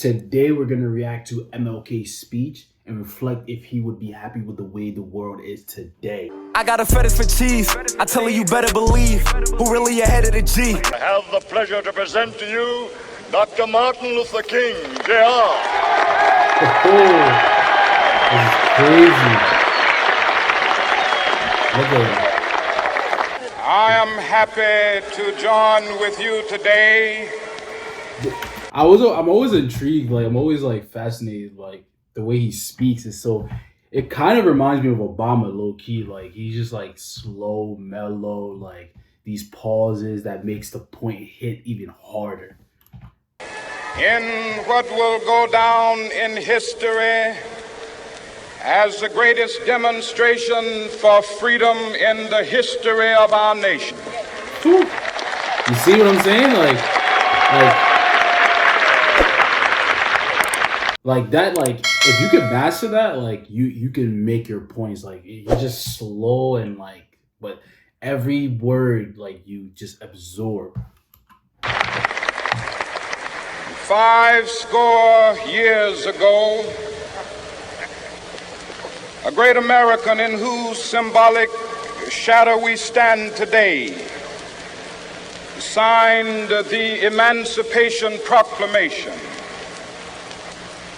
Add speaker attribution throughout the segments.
Speaker 1: Today we're gonna react to MLK's speech and reflect if he would be happy with the way the world is today.
Speaker 2: I got a fetish for cheese. I tell her you better believe who really ahead of the G.
Speaker 3: I have the pleasure to present to you Dr. Martin Luther King, Jr.
Speaker 1: Oh, this is crazy. Look at it.
Speaker 4: I am happy to join with you today.
Speaker 1: I'm always intrigued, like I'm always like fascinated, like the way he speaks is so. It kind of reminds me of Obama, low key. Like he's just like slow, mellow, like these pauses that makes the point hit even harder.
Speaker 4: In what will go down in history as the greatest demonstration for freedom in the history of our nation.
Speaker 1: You see what I'm saying? Like that, like if you can master that, like you can make your points. Like you're just slow and like, but every word like you just absorb.
Speaker 4: 50 years ago, a great American in whose symbolic shadow we stand today signed the Emancipation Proclamation.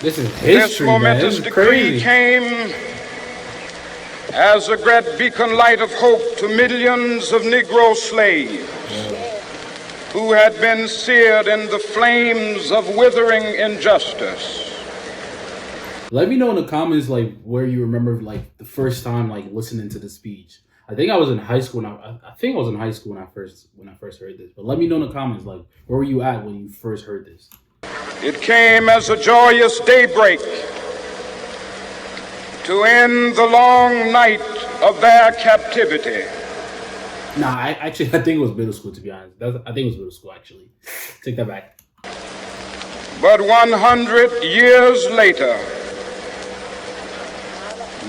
Speaker 1: This is history,
Speaker 4: this momentous
Speaker 1: man.
Speaker 4: decree came as a great beacon light of hope to millions of Negro slaves who had been seared in the flames of withering injustice.
Speaker 1: Let me know in the comments like where you remember like the first time like listening to the speech. I think I was in high school. I think I was in high school when I first heard this. But let me know in the comments like where were you at when you first heard this?
Speaker 4: It came as a joyous daybreak to end the long night of their captivity.
Speaker 1: Nah, I think it was middle school, to be honest. I think it was middle school, actually. Take that back.
Speaker 4: But 100 years later,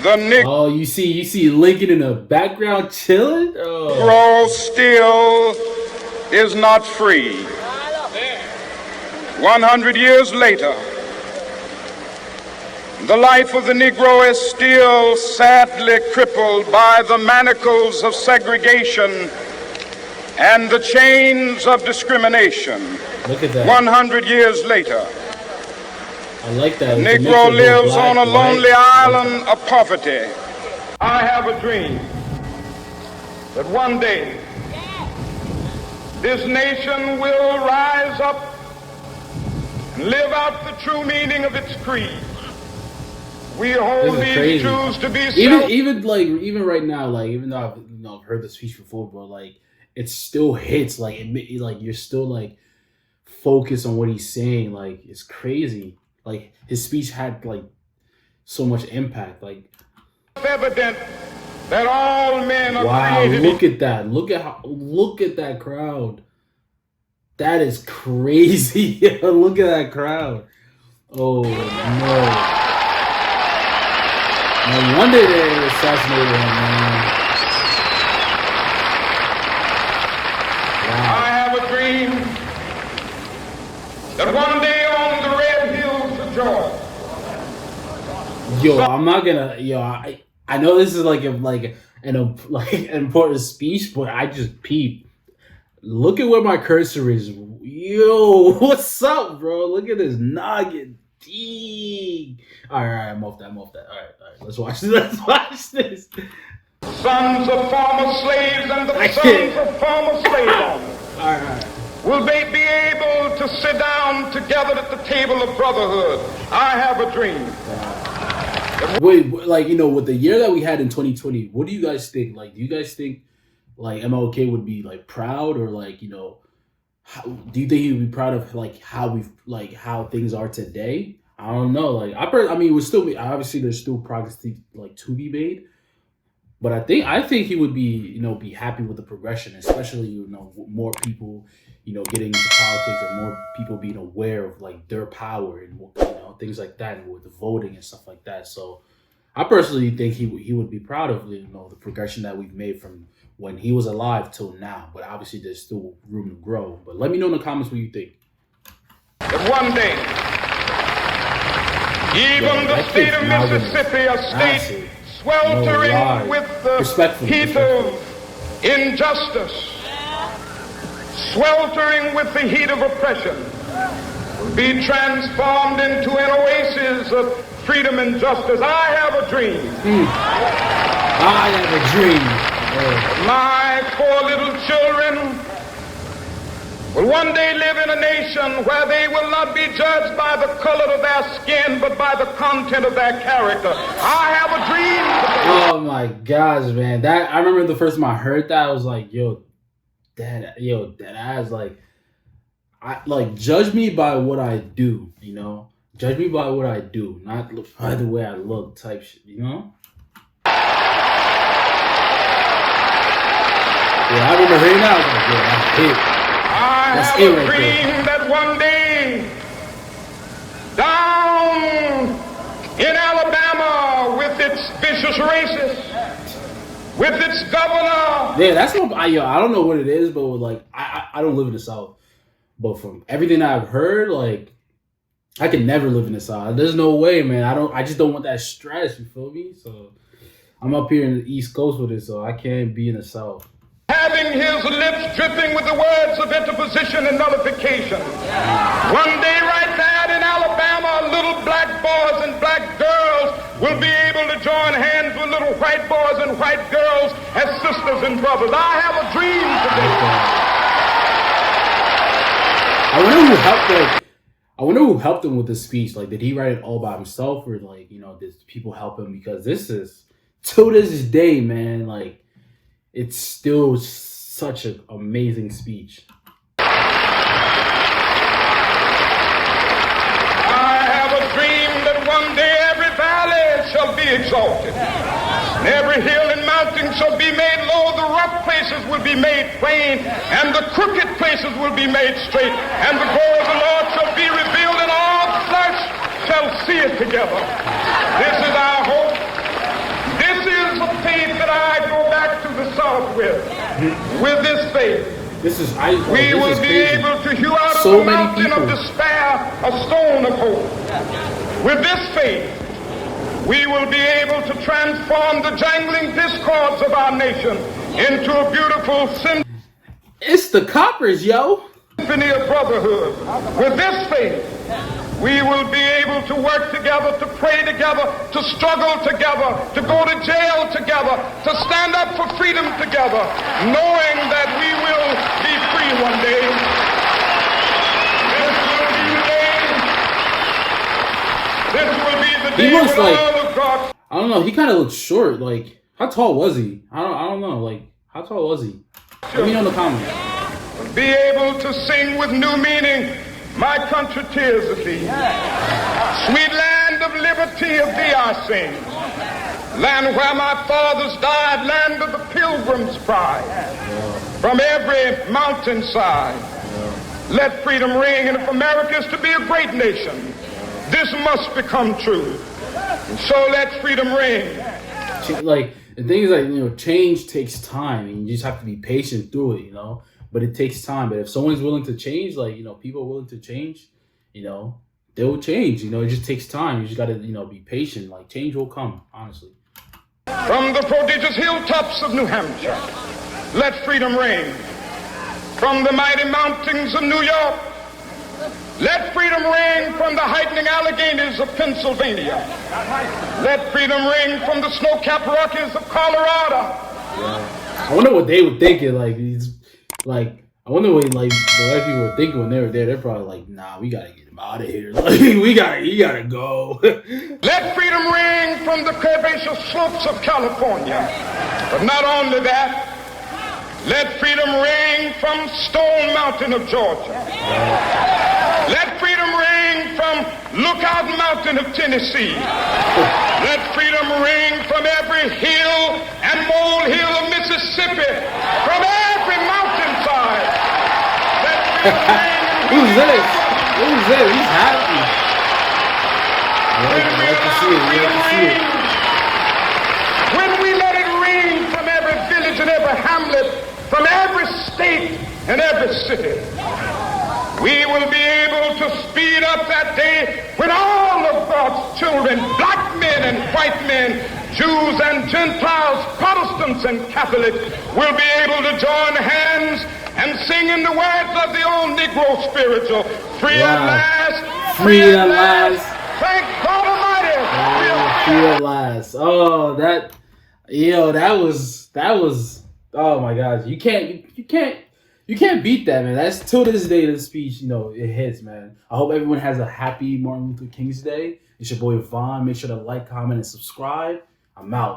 Speaker 4: the Negro
Speaker 1: Oh, you see Lincoln in the background chilling? Oh.
Speaker 4: still is not free. 100 years later, the life of the Negro is still sadly crippled by the manacles of segregation and the chains of discrimination.
Speaker 1: Look at that.
Speaker 4: 100 years later,
Speaker 1: I like that.
Speaker 4: the Negro lives on a lonely island of poverty. I have a dream that one day this nation will rise up and live out the true meaning of its creed. We hold these truths to be
Speaker 1: even right now, like even though I've heard the speech before, but like it still hits. Like like you're still like focused on what he's saying. Like it's crazy. Like his speech had like so much impact. Like
Speaker 4: it's evident that all men are created.
Speaker 1: Look at that. Look at that crowd. That is crazy. Look at that crowd. Oh no. No wonder they assassinated him, man. Wow.
Speaker 4: I have a dream that one day on the red hills of Georgia.
Speaker 1: Yo, I'm not gonna. Yo, I know this is like an important speech, but I just peeped. Look at where my cursor is. Yo, what's up, bro? Look at this noggin. Dang. All right, I'm off that. All right. Let's watch this.
Speaker 4: Sons of former slaves and the sons of former slave owners.
Speaker 1: All right.
Speaker 4: Will they be able to sit down together at the table of brotherhood? I have a dream.
Speaker 1: Wait, like with the year that we had in 2020, what do you guys think? Like, do you guys think like MLK would be like proud, or like do you think he would be proud of like how things are today? I don't know. Like I mean, obviously there's still progress to be made, but I think he would be be happy with the progression, especially more people getting into politics and more people being aware of like their power and things like that, and with the voting and stuff like that. So I personally think he would be proud of the progression that we've made from when he was alive till now. But obviously there's still room to grow. But let me know in the comments what you think.
Speaker 4: That one day Even the state of Mississippi, a state sweltering with the heat of injustice, sweltering with the heat of oppression, will be transformed into an oasis of freedom and justice. I have a dream.
Speaker 1: I have a dream.
Speaker 4: My 4 little children will one day live in a nation where they will not be judged by the color of their skin, but by the content of their character. I have a dream.
Speaker 1: Oh my gosh, man! That I remember the first time I heard that, I was like, that ass, like, judge me by what I do, you know. Judge me by what I do, not by the way I look, type shit, you know. Yeah, I remember hearing that. I was like, that's it.
Speaker 4: I have a dream that one day, down in Alabama, with its vicious racists, with its governor.
Speaker 1: Yeah, that's what I don't know what it is, but like I don't live in the South. But from everything I've heard, like I can never live in the South. There's no way, man. I just don't want that stress, you feel me? So I'm up here in the East Coast with it, so I can't be in the South.
Speaker 4: Having his lips dripping with the words of interposition and nullification. One day right there in Alabama, little black boys and black girls will be able to join hands with little white boys and white girls as sisters and brothers. I have a dream today.
Speaker 1: I wonder who helped him with this speech. Like, did he write it all by himself, or like, you know, did people help him? Because this is, to this day, man, like, it's still such an amazing speech.
Speaker 4: I have a dream that one day every valley shall be exalted, and every hill and mountain shall be made low. The rough places will be made plain, and the crooked places will be made straight, and the glory of the Lord shall be revealed, and all flesh shall see it together. This is our hope. This is the faith that I go back to the South with. With this faith, we will be able to hew out of the mountain of despair a stone of hope. With this faith, we will be able to transform the jangling discords of our nation into a beautiful symphony.
Speaker 1: It's the coppers, yo.
Speaker 4: Symphony of brotherhood. With this faith, we will be able to work together, to pray together, to struggle together, to go to jail together, to stand up for freedom together, knowing that we will be free one day. This will be the day.
Speaker 1: He looks like,
Speaker 4: all of God.
Speaker 1: I don't know, he kind of looks short. Like, how tall was he? I don't know. Like, how tall was he? Let me know in the comments.
Speaker 4: Be able to sing with new meaning. My country, tears of thee. Sweet land of liberty, of thee I sing. Land where my fathers died, land of the pilgrim's pride. From every mountainside, let freedom ring. And if America is to be a great nation, this must become true. And so let freedom ring.
Speaker 1: Like, the thing is, like, you know, change takes time, and you just have to be patient through it, you know. But it takes time. But if someone's willing to change, like, you know, people are willing to change, you know, they will change. You know, it just takes time. You just got to, you know, be patient. Like, change will come, honestly.
Speaker 4: From the prodigious hilltops of New Hampshire, let freedom ring. From the mighty mountains of New York, let freedom ring. From the heightening Alleghenies of Pennsylvania, let freedom ring. From the snow-capped Rockies of Colorado.
Speaker 1: Yeah. I wonder what they were thinking. Like, I wonder what, like, the white people were thinking when they were there. They're probably like, nah, we gotta get him out of here. Like, you gotta go.
Speaker 4: Let freedom ring from the curvaceous slopes of California. But not only that, let freedom ring from Stone Mountain of Georgia. Let freedom ring from Lookout Mountain of Tennessee. Let freedom ring from every hill and molehill of Mississippi. From every mountainside. Let freedom ring.
Speaker 1: Who's this? Who's this? He's happy.
Speaker 4: When we let it ring from every village and every hamlet, from every state and every city, we will be able to speed up that day when all of God's children and black men and white men, Jews and Gentiles, Protestants and Catholics will be able to join hands and sing in the words of the old Negro spiritual, free at last,
Speaker 1: free at last.
Speaker 4: Thank God Almighty.
Speaker 1: Free at last. Oh, that was. Oh my gosh, you can't beat that, man. That's till this day. The speech, it hits, man. I hope everyone has a happy Martin Luther King's Day. It's your boy Vaughn. Make sure to like, comment, and subscribe. I'm out.